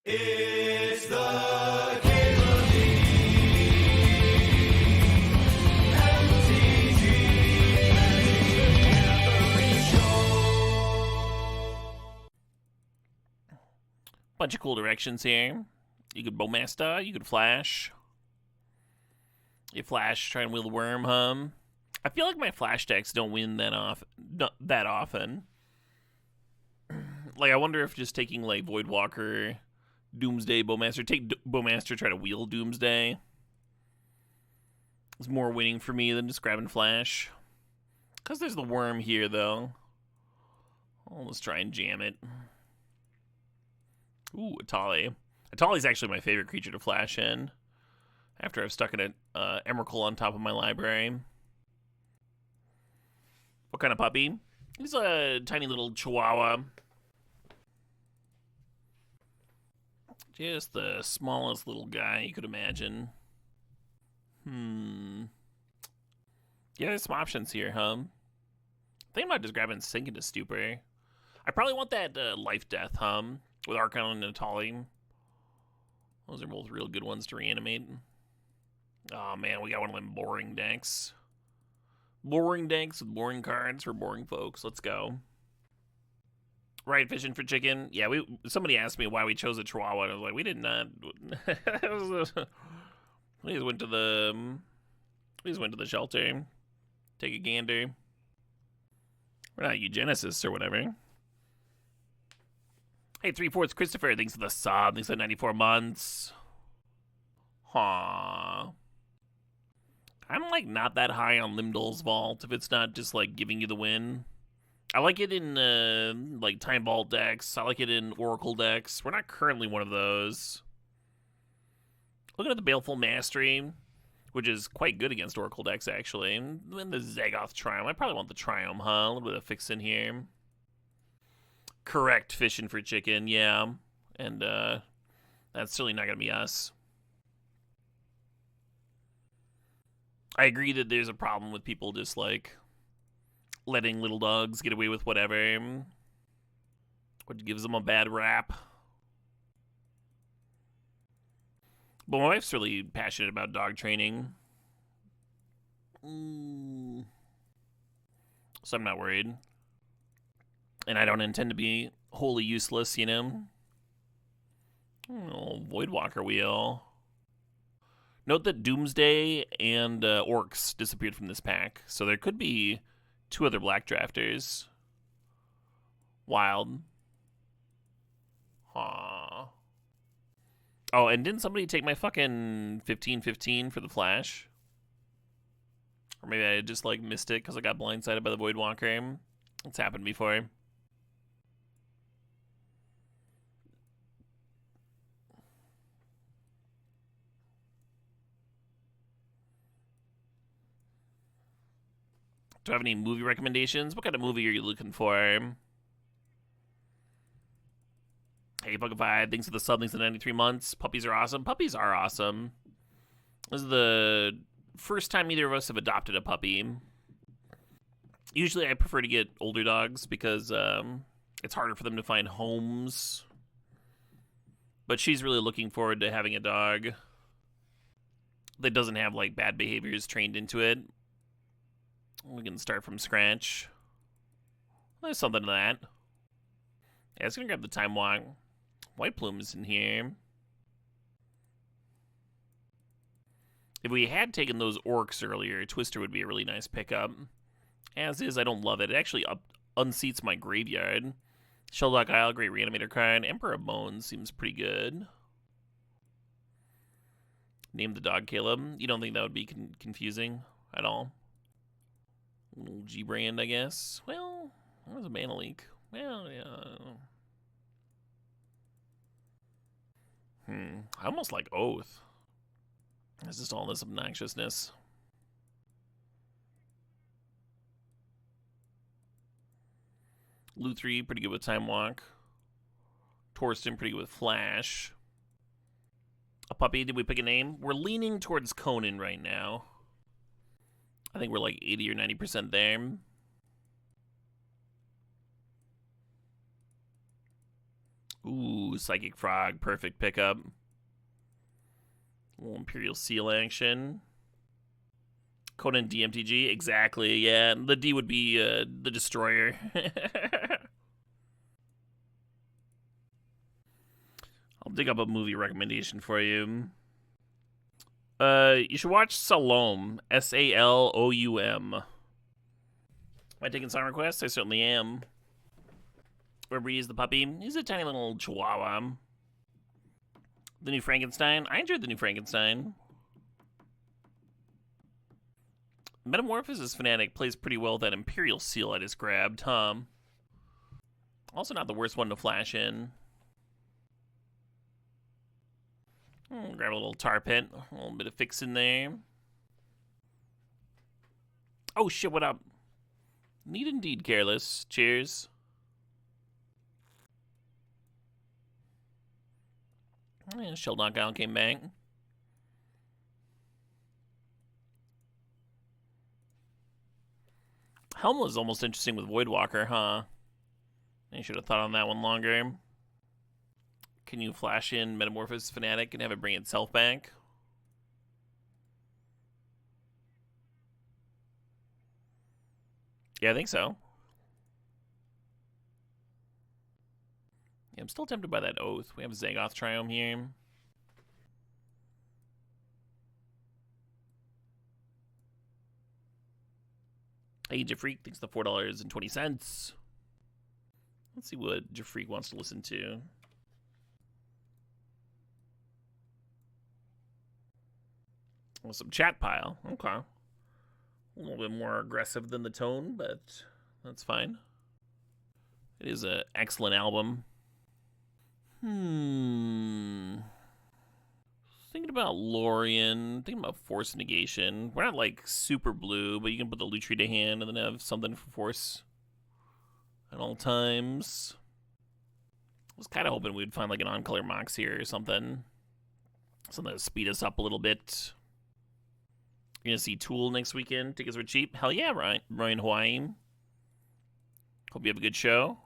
It's the Cable Bunch of cool directions here. You could Bowmaster, you could Flash. You Flash, try and wheel the worm, hum. I feel like my Flash decks don't win that often. Like, I wonder if just taking, like, Voidwalker, Doomsday, Bowmaster, take Bowmaster, try to wheel Doomsday is more winning for me than just grabbing Flash. Because there's the worm here, though. Let's try and jam it. Ooh, Atali. Atali's actually my favorite creature to flash in. After I've stuck an Emrakul on top of my library. What kind of puppy? He's a tiny little Chihuahua. Just the smallest little guy you could imagine. Yeah, there's some options here, huh? I think I might just grab and sink into Stupor. I probably want that Life Death, with Archon and Atali. Those are both real good ones to reanimate. Oh man, we got one of them boring decks. Boring decks with boring cards for boring folks. Let's go. Right, fishing for chicken. Yeah, somebody asked me why we chose a Chihuahua, and I was like, we did not. We just went to the shelter. Take a gander. We're not eugenicists or whatever. Hey, 3/4 Christopher, thanks for the sub. Thanks for 94 months. Huh. I'm, like, not that high on Limdol's Vault if it's not just, like, giving you the win. I like it in, like, Time Vault decks. I like it in Oracle decks. We're not currently one of those. Looking at the Baleful Mastery, which is quite good against Oracle decks, actually. And the Zagoth Triumph. I probably want the Triumph, huh? A little bit of fix in here. Correct, fishing for chicken, yeah. And that's certainly not going to be us. I agree that there's a problem with people just, like, letting little dogs get away with whatever. What gives them a bad rap. But my wife's really passionate about dog training. So I'm not worried. And I don't intend to be wholly useless, you know? Oh, Voidwalker wheel. Note that Doomsday and Orcs disappeared from this pack. So there could be 2 other black drafters. Wild. Aww. Oh, and didn't somebody take my fucking 15/15 for the Flash? Or maybe I just, like, missed it because I got blindsided by the Voidwalker. It's happened before. Do I have any movie recommendations? What kind of movie are you looking for? Hey, Puggified, thanks for the sub, thanks for the 93 months. Puppies are awesome. Puppies are awesome. This is the first time either of us have adopted a puppy. Usually I prefer to get older dogs because it's harder for them to find homes. But she's really looking forward to having a dog that doesn't have, like, bad behaviors trained into it. We can start from scratch. There's something to that. Yeah, it's gonna grab the Time Walk. White Plume's in here. If we had taken those Orcs earlier, Twister would be a really nice pickup. As is, I don't love it. It actually unseats my graveyard. Shelldock Isle, great Reanimator card. Emperor of Bones seems pretty good. Name the dog Caleb. You don't think that would be confusing at all? Little G-Brand, I guess. Well, that was a mana leak. Well, yeah. I almost like Oath. It's just all this obnoxiousness. Luthri, pretty good with Time Walk. Torsten, pretty good with Flash. A puppy, did we pick a name? We're leaning towards Conan right now. I think we're like 80 or 90% there. Ooh, Psychic Frog, perfect pickup. A little Imperial Seal action. Conan DMTG, exactly, yeah. The D would be the Destroyer. I'll dig up a movie recommendation for you. You should watch Salome, Saloum. Am I taking song requests? I certainly am. Remember, he's the puppy. He's a tiny little chihuahua. The New Frankenstein. I enjoyed The New Frankenstein. Metamorphosis Fanatic plays pretty well with that Imperial Seal I just grabbed, huh? Also not the worst one to flash in. Grab a little tar pit. A little bit of fix in there. Oh shit, what up? Neat indeed, Careless. Cheers. Yeah, Shell Knockout came back. Helm was almost interesting with Voidwalker, huh? I should have thought on that one longer. Can you flash in Metamorphosis Fanatic and have it bring itself back? Yeah, I think so. Yeah, I'm still tempted by that Oath. We have Zagoth Triome here. Hey, Jafreak, thanks for $4.20. Let's see what Jafreak wants to listen to. Well, some Chat Pile. Okay. A little bit more aggressive than the tone, but that's fine. It is an excellent album. Thinking about Lorien. Thinking about Force Negation. We're not like super blue, but you can put the Lutri to hand and then have something for Force at all times. I was kind of hoping we'd find like an on-color Mox here or something. Something to speed us up a little bit. You're going to see Tool next weekend. Tickets were cheap. Hell yeah, Ryan Hawaii. Hope you have a good show.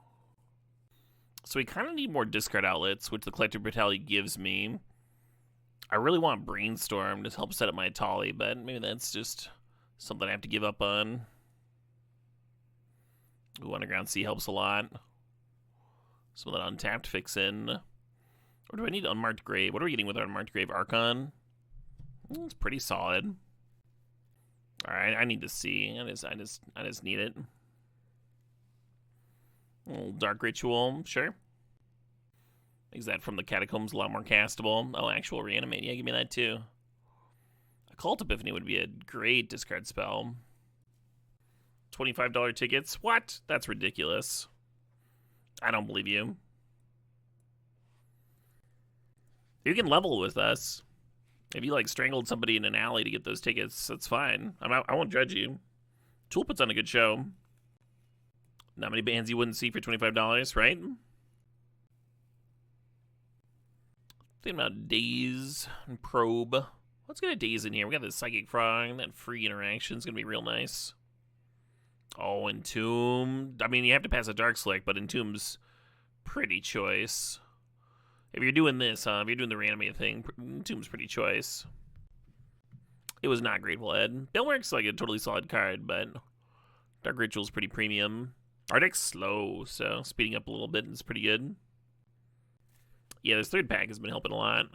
So we kind of need more discard outlets, which the Collector Brutality gives me. I really want Brainstorm to help set up my Atali, but maybe that's just something I have to give up on. Ooh, Underground Sea helps a lot. Some of that untapped fix in. Or do I need Unmarked Grave? What are we getting with our Unmarked Grave? Archon? It's pretty solid. Alright, I need to see. I just need it. A little Dark Ritual, sure. Is that from the Catacombs? A lot more castable. Oh, actual Reanimate. Yeah, give me that too. Occult Epiphany would be a great discard spell. $25 tickets? What? That's ridiculous. I don't believe you. You can level with us. If you like strangled somebody in an alley to get those tickets, that's fine. I won't judge you. Tool puts on a good show. Not many bands you wouldn't see for $25, right? Thinking about Daze and Probe. Let's get a Daze in here. We got this Psychic Frog. That free interaction is going to be real nice. Oh, Entomb. I mean, you have to pass a Dark Slick, but Entomb's pretty choice. If you're doing this, if you're doing the Reanimator thing, Entomb's pretty choice. It was not Grateful Dead. Bellmark's like a totally solid card, but Dark Ritual's pretty premium. Our deck's slow, so speeding up a little bit is pretty good. Yeah, this third pack has been helping a lot.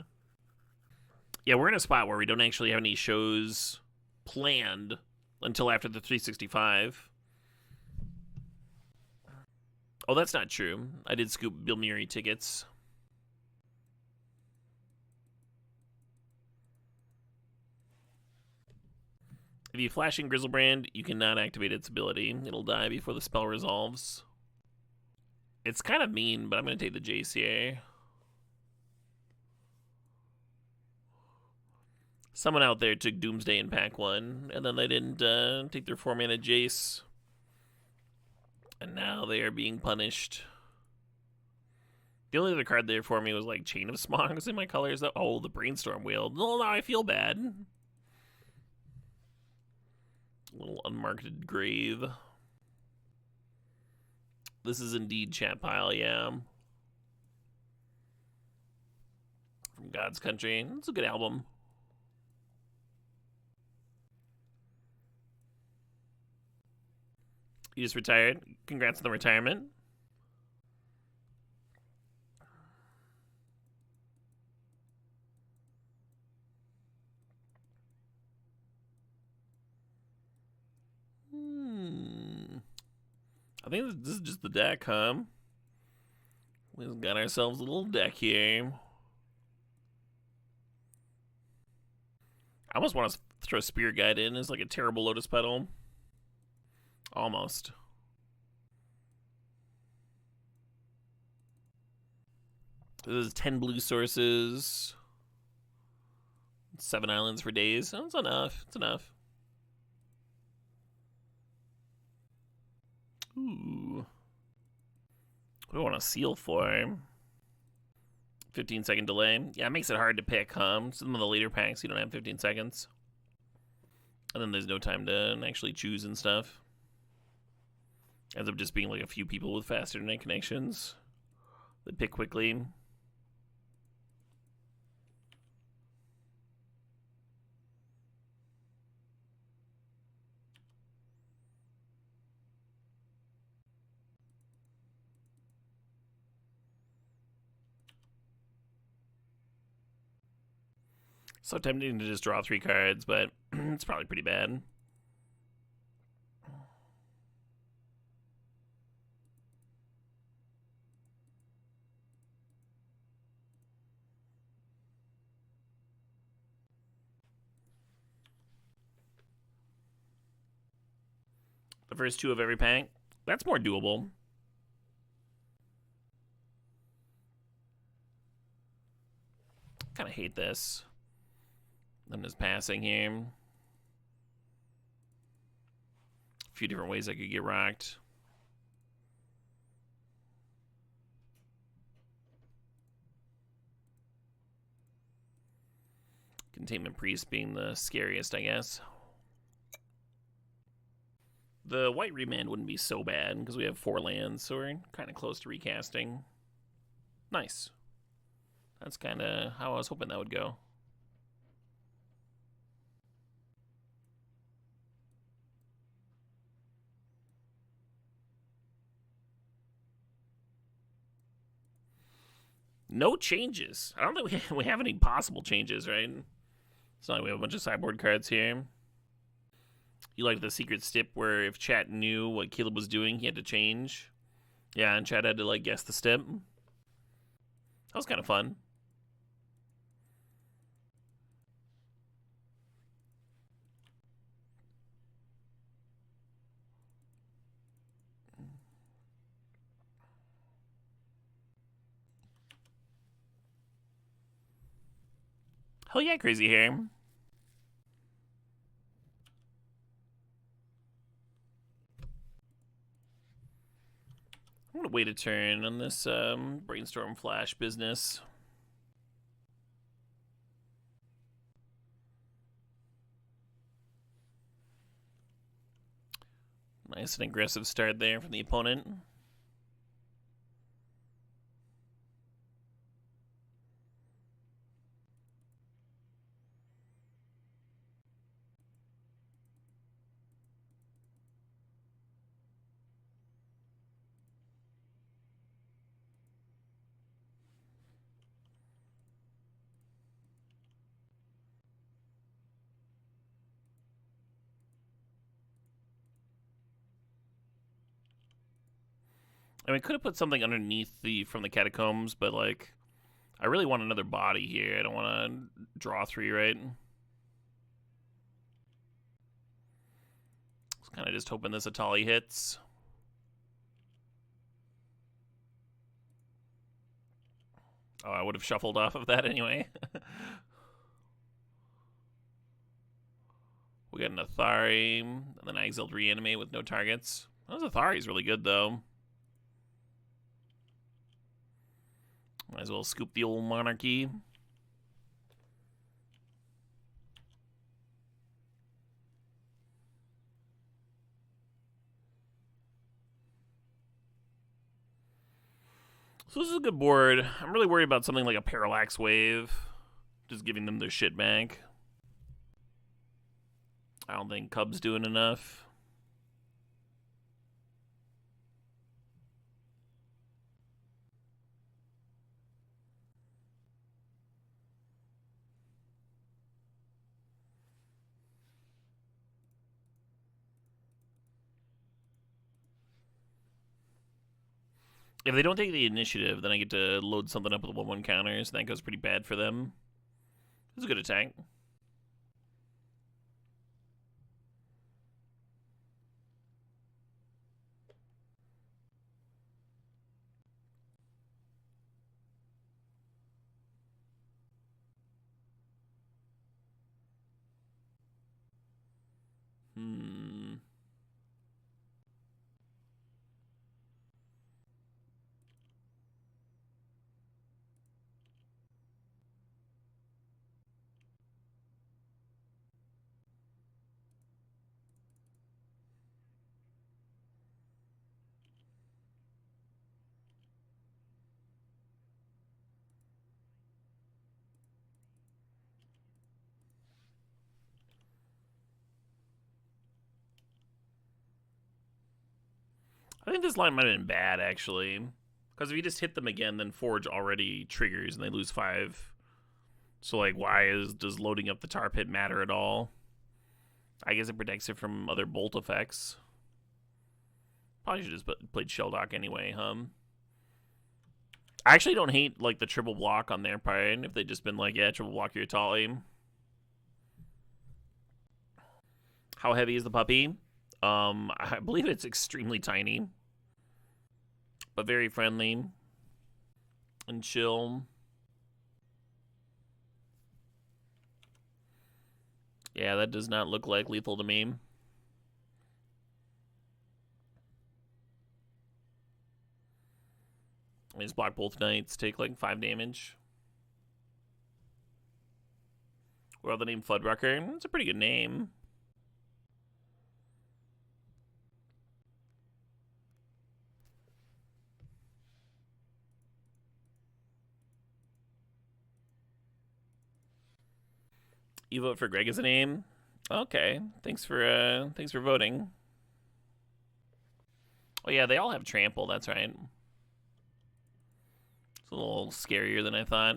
Yeah, we're in a spot where we don't actually have any shows planned until after the 365. Oh, that's not true. I did scoop Bill Murray tickets. If you flash in Grizzlebrand, you cannot activate its ability. It'll die before the spell resolves. It's kind of mean, but I'm going to take the JCA. Someone out there took Doomsday in pack 1, and then they didn't take their 4-mana Jace. And now they are being punished. The only other card there for me was like Chain of Smogs in my colors. Oh, the Brainstorm Wheel. No, now I feel bad. A little Unmarked Grave. This is indeed Chat Pile, yeah. God's Country. It's a good album. You just retired. Congrats on the retirement. I think this is just the deck, huh? We've got ourselves a little deck here. I almost want to throw Spear Guide in as like a terrible Lotus Petal. Almost. This is 10 blue sources. 7 islands for days. That's enough. It's enough. Ooh. What do I want to seal for? 15-second delay. Yeah, it makes it hard to pick, huh? Some of the later packs, you don't have 15 seconds. And then there's no time to actually choose and stuff. Ends up just being like a few people with fast internet connections that pick quickly. So tempting to just draw 3 cards, but it's probably pretty bad. The first 2 of every pack. That's more doable. Kind of hate this. I'm just passing here. A few different ways I could get rocked. Containment Priest being the scariest, I guess. The white remand wouldn't be so bad because we have 4 lands, so we're kind of close to recasting. Nice. That's kind of how I was hoping that would go. No changes. I don't think we have any possible changes, right? It's not like we have a bunch of sideboard cards here. You like the secret stip where if chat knew what Caleb was doing, he had to change. Yeah, and chat had to like guess the stip. That was kind of fun. Hell yeah, Crazy Hair. I'm gonna wait a turn on this Brainstorm Flash business. Nice and aggressive start there from the opponent. I mean, could have put something underneath from the catacombs, but like, I really want another body here. I don't want to draw 3, right? Kind of just hoping this Atali hits. Oh, I would have shuffled off of that anyway. We got an Athari, and then Exiled Reanimate with no targets. Those Athari's really good, though. Might as well scoop the old Monarchy. So this is a good board. I'm really worried about something like a Parallax Wave. Just giving them their shit back. I don't think Cub's doing enough. If they don't take the initiative, then I get to load something up with 1/1 counters. That goes pretty bad for them. It's a good attack. I think this line might have been bad, actually. Because if you just hit them again, then Forge already triggers and they lose 5. So, like, does loading up the tar pit matter at all? I guess it protects it from other bolt effects. Probably should just played Shelldock anyway, I actually don't hate, like, the triple block on their part. If they'd just been like, yeah, triple block your Atali. How heavy is the puppy? I believe it's extremely tiny. But very friendly. And chill. Yeah, that does not look like lethal to me. I just block both knights, take like 5 damage. Well, the name Floodrucker. It's a pretty good name. You vote for Greg as a name? Okay. Thanks for voting. Oh yeah, they all have trample, that's right. It's a little scarier than I thought.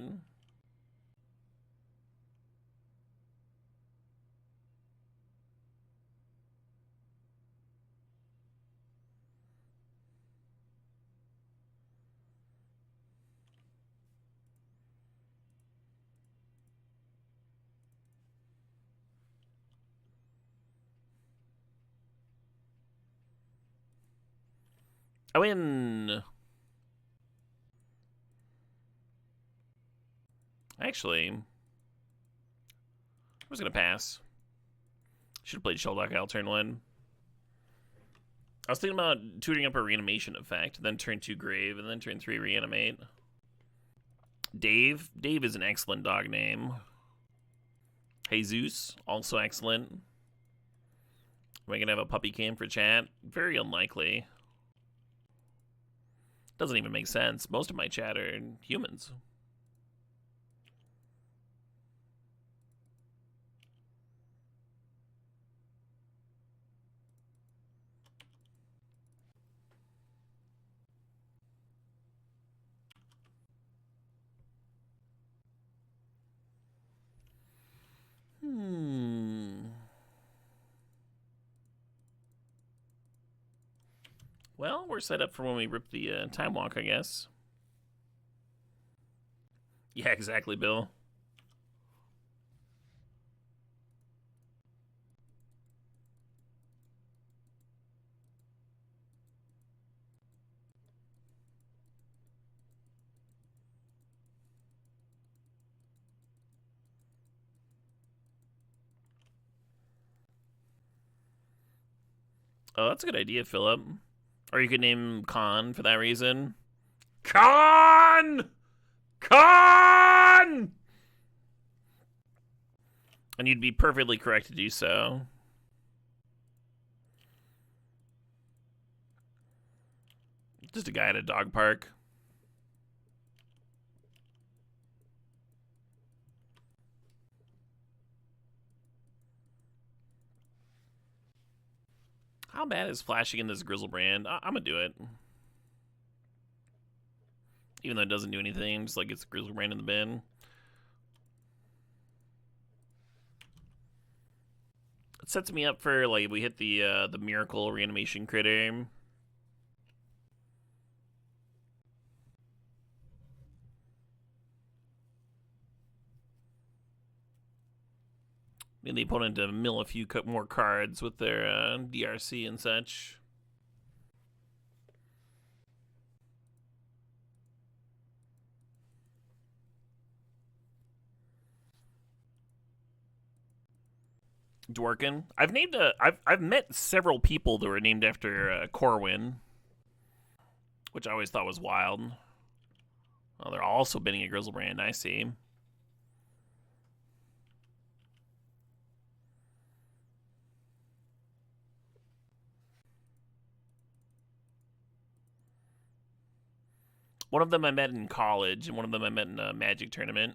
I win. Actually, I was gonna pass. Should have played Shelldock out turn 1. I was thinking about tutoring up a reanimation effect, then turn 2 grave, and then turn 3 reanimate. Dave is an excellent dog name. Jesus, also excellent. Am I gonna have a puppy cam for chat? Very unlikely. Doesn't even make sense. Most of my chat are humans. Well, we're set up for when we rip the time walk, I guess. Yeah, exactly, Bill. Oh, that's a good idea, Philip. Or you could name Khan for that reason. Khan! Khan! And you'd be perfectly correct to do so. Just a guy at a dog park. How bad is flashing in this Grizzlebrand? I'm gonna do it. Even though it doesn't do anything, just like it's Grizzlebrand in the bin. It sets me up for, like, if we hit the Miracle Reanimation critter. And the opponent to mill a few more cards with their DRC and such. Dworkin. I've met several people that were named after Corwin, which I always thought was wild. Oh, they're also binning a Grizzlebrand. I see. One of them I met in college, and one of them I met in a Magic tournament.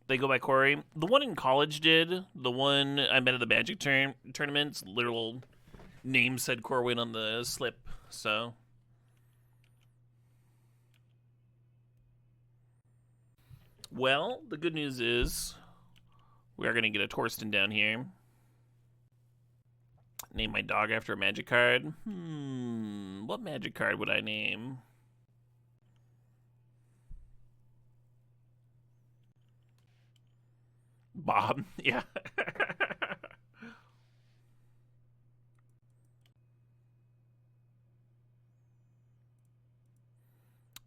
They go by Corey. The one in college did. The one I met at the Magic tournaments, literal name said Corwin on the slip, so. Well, the good news is we are going to get a Torsten down here. Name my dog after a Magic card. What Magic card would I name? Bob, yeah.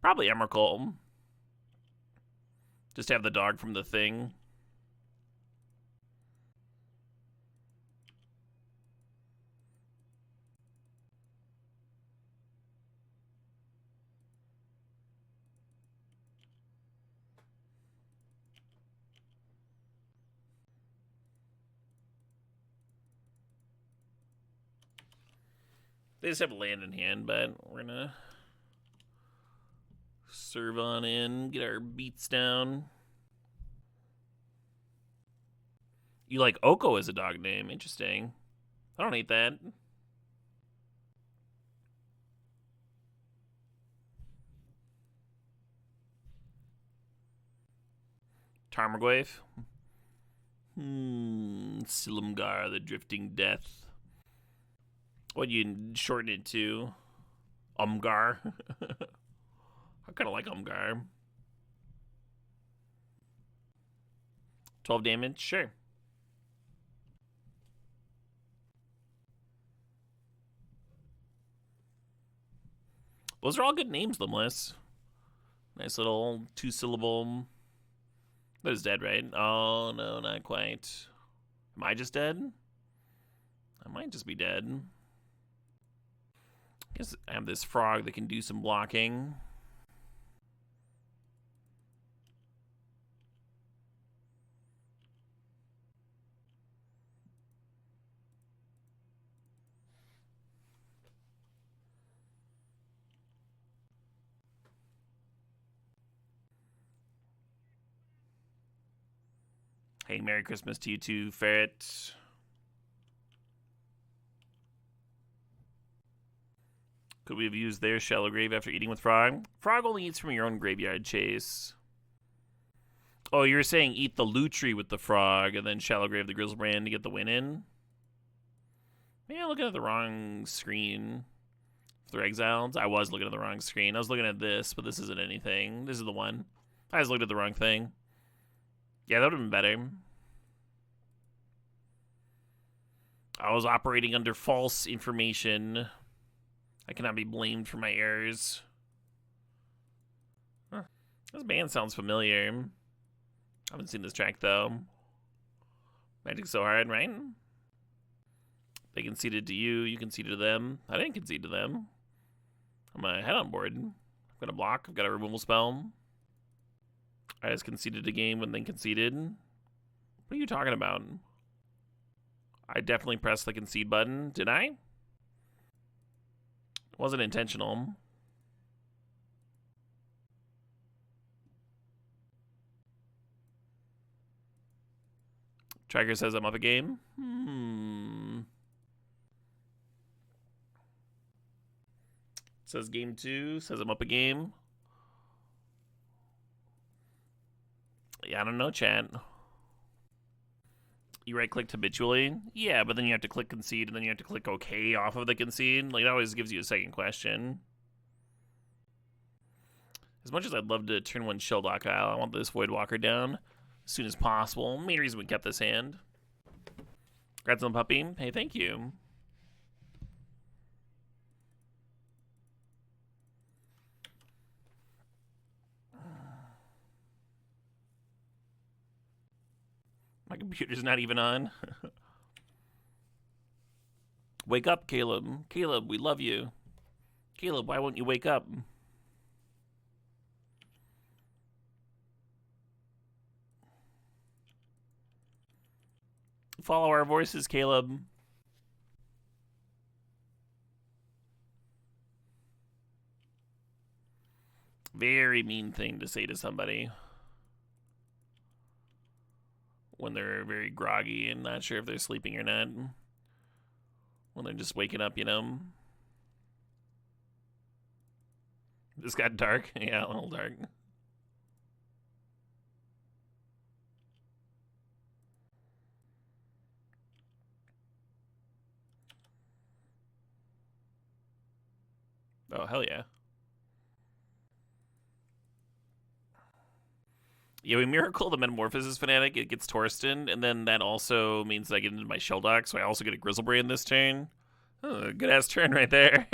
Probably Emrakul. Just have the dog from the thing. They just have land in hand, but we're gonna serve on in, get our beats down. You like Oko as a dog name. Interesting. I don't hate that. Tarmogoyf. Silumgar, the Drifting Death. What do you shorten it to? Umgar. I kind of like Umgar. 12 damage? Sure. Those are all good names, Limbless. Nice little 2-syllable. That is dead, right? Oh, no, not quite. Am I just dead? I might just be dead. I guess I have this frog that can do some blocking. Hey, Merry Christmas to you too, Ferret. Could we have used their shallow grave after eating with Frog? Frog only eats from your own graveyard, Chase. Oh, you're saying eat the loot tree with the Frog and then shallow grave the Grizzlebrand to get the win in? Maybe I'm looking at the wrong screen. If they're exiled, I was looking at the wrong screen. I was looking at this, but this isn't anything. This is the one. I just looked at the wrong thing. Yeah, that would have been better. I was operating under false information. I cannot be blamed for my errors. Huh. This band sounds familiar. I haven't seen this track, though. Magic's so hard, right? They conceded to you, you conceded to them. I didn't concede to them. I'm a head on board. I've got a block, I've got a removal spell. I just conceded a game and then conceded. What are you talking about? I definitely pressed the concede button. Did I? It wasn't intentional. Tracker says I'm up a game. Says game 2. Says I'm up a game. Yeah, I don't know, chat. You right-clicked habitually? Yeah, but then you have to click concede, and then you have to click OK off of the concede. Like, it always gives you a second question. As much as I'd love to turn one Shelldock Isle, I want this Voidwalker down as soon as possible. Main reason we kept this hand. Congrats on the puppy. Hey, thank you. My computer's not even on. Wake up, Caleb. Caleb, we love you. Caleb, why won't you wake up? Follow our voices, Caleb. Very mean thing to say to somebody when they're very groggy and not sure if they're sleeping or not. When they're just waking up, you know. This got dark. Yeah, a little dark. Oh, hell yeah. Yeah, we Miracle the Metamorphosis Fanatic, it gets Torsten, and then that also means that I get into my Shelldock, so I also get a Grizzlebrain this turn. Oh, good-ass turn right there.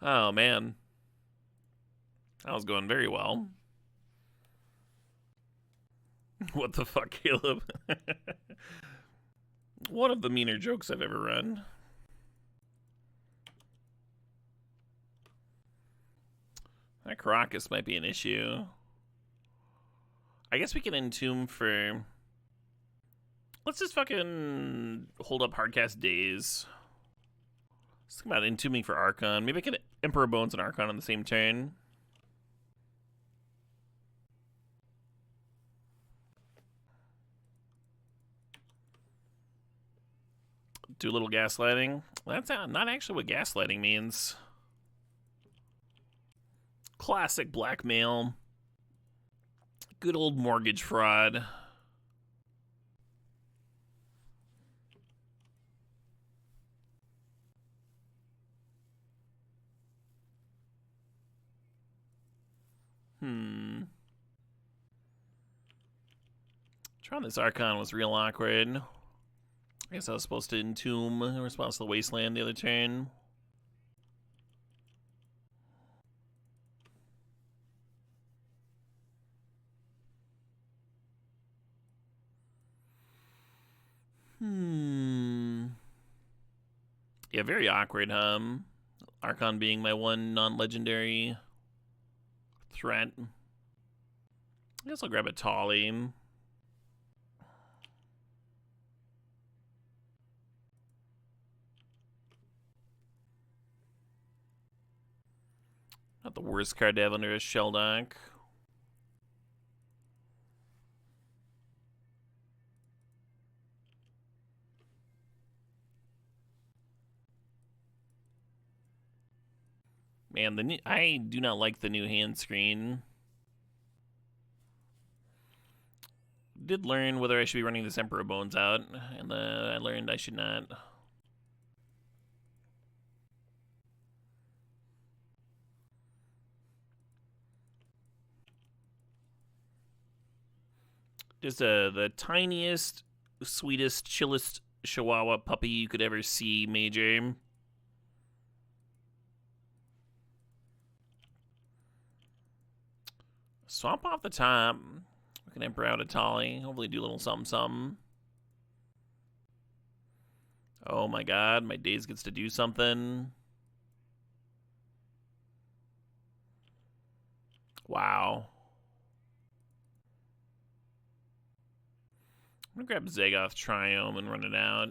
Oh, man. That was going very well. What the fuck, Caleb? One of the meaner jokes I've ever run. That Caracas might be an issue. I guess we can entomb for... Let's just fucking hold up Hardcast Days. Let's think about entombing for Archon. Maybe I can Emperor Bones and Archon on the same turn. Do a little gaslighting. That's not actually what gaslighting means. Classic blackmail. Good old mortgage fraud. Trying this Archon was real awkward. I guess I was supposed to entomb in response to the Wasteland the other turn. Yeah, very awkward, Archon being my one non-legendary threat. I guess I'll grab a Tolly. Not the worst card to have under a Shelldock. Man, I do not like the new hand screen. Did learn whether I should be running this Emperor Bones out, and I learned I should not. Just the tiniest, sweetest, chillest Chihuahua puppy you could ever see, Major. Swamp off the top. We can Emperor out a Tolly. Hopefully do a little something. Oh my god, my Daze gets to do something. Wow. I'm gonna grab Zagoth Triome and run it out.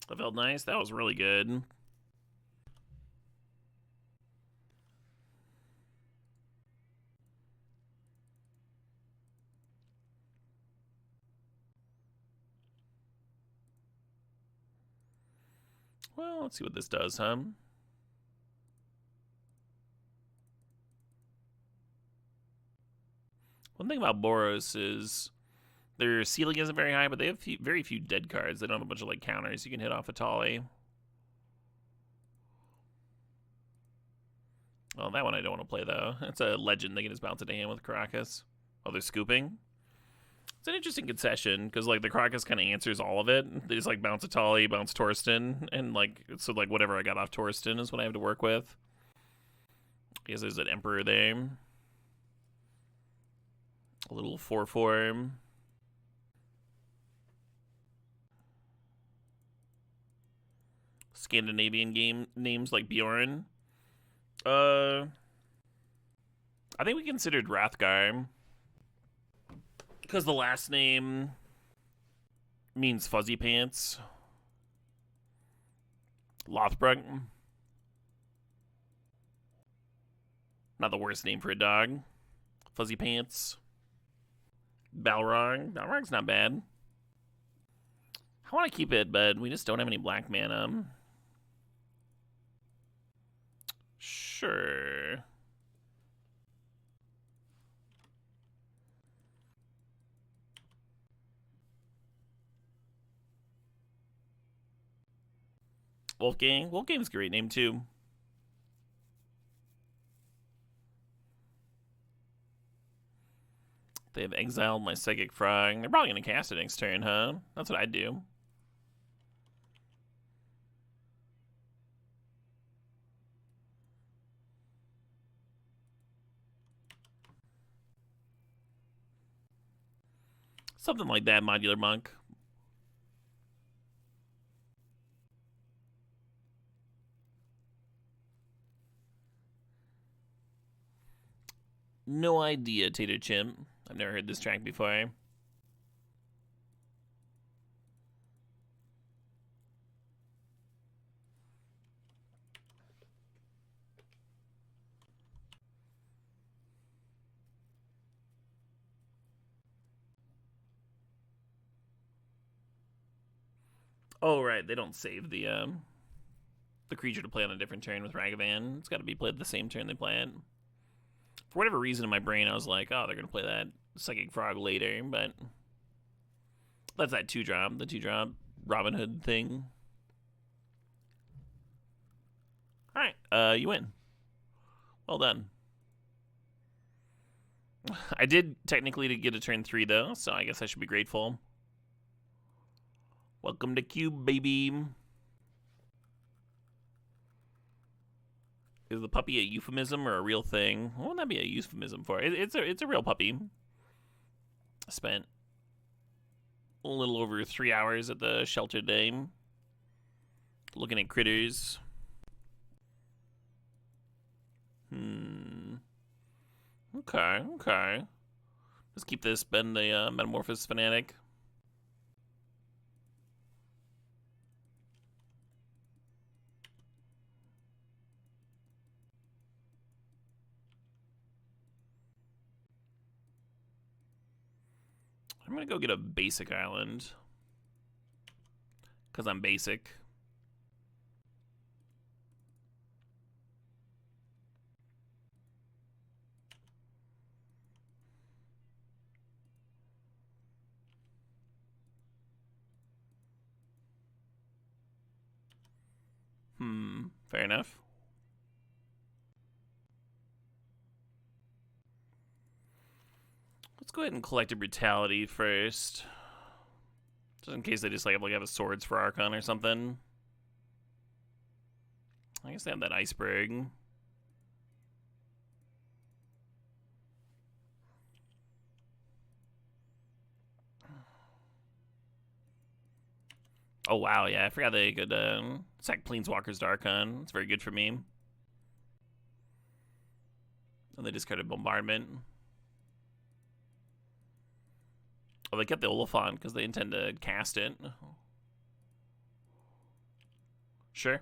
That felt nice. That was really good. Well, let's see what this does, huh? One thing about Boros is their ceiling isn't very high, but they have very few dead cards. They don't have a bunch of like counters you can hit off a Tali. Well, that one I don't want to play though. It's a legend. They can just bounce it to hand with Caracas. Oh, they're scooping. It's an interesting concession because like the Caracas kind of answers all of it. They just like bounce a Tali, bounce Torsten, and like so like whatever I got off Torsten is what I have to work with. I guess there's an Emperor there. A little 4/4. Scandinavian game names like Bjorn. I think we considered Rathgar because the last name means fuzzy pants. Lothbrok. Not the worst name for a dog. Fuzzy pants. Balrog. Balrog's not bad. I want to keep it, but we just don't have any black mana. Sure. Wolfgang. Wolfgang's a great name, too. They have exiled my Psychic Frog. They're probably going to cast it next turn, huh? That's what I'd do. Something like that, Modular Monk. No idea, Tater Chimp. I've never heard this track before. Oh, right. They don't save the creature to play on a different turn with Ragavan. It's got to be played the same turn they play it. For whatever reason in my brain, I was like, oh, they're going to play that Psychic Frog later, but that's that 2-drop, the 2-drop Robin Hood thing. All right, you win. Well done. I did technically get a turn 3, though, so I guess I should be grateful. Welcome to Cube, baby. Is the puppy a euphemism or a real thing? What would that be a euphemism for? It's a real puppy. I spent a little over 3 hours at the shelter today, looking at critters. Okay. Let's keep this Ben the Metamorphosis fanatic. I'm gonna go get a basic island. Because I'm basic. Fair enough. Let's go ahead and collect a Brutality first. Just in case they just like have a Swords for Archon or something. I guess they have that Iceberg. Oh, wow, yeah, I forgot they could sack Planeswalkers to Archon. It's very good for me. And they discarded Bombardment. Oh, they kept the Oliphant because they intend to cast it. Sure.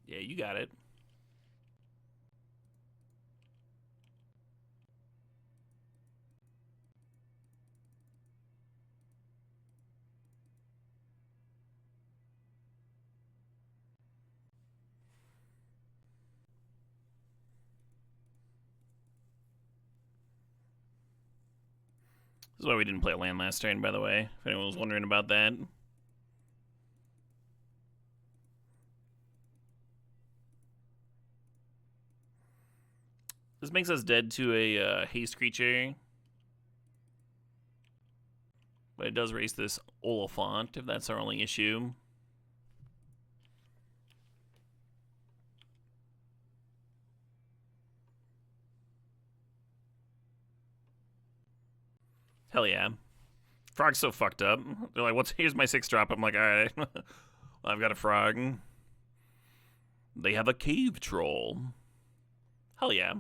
Yeah, you got it. This is why we didn't play a land last turn, by the way, if anyone was wondering about that. This makes us dead to a haste creature. But it does raise this Oliphant, if that's our only issue. Hell yeah. Frog's so fucked up. They're like, here's my 6-drop. I'm like, alright. I've got a frog. They have a cave troll. Hell yeah.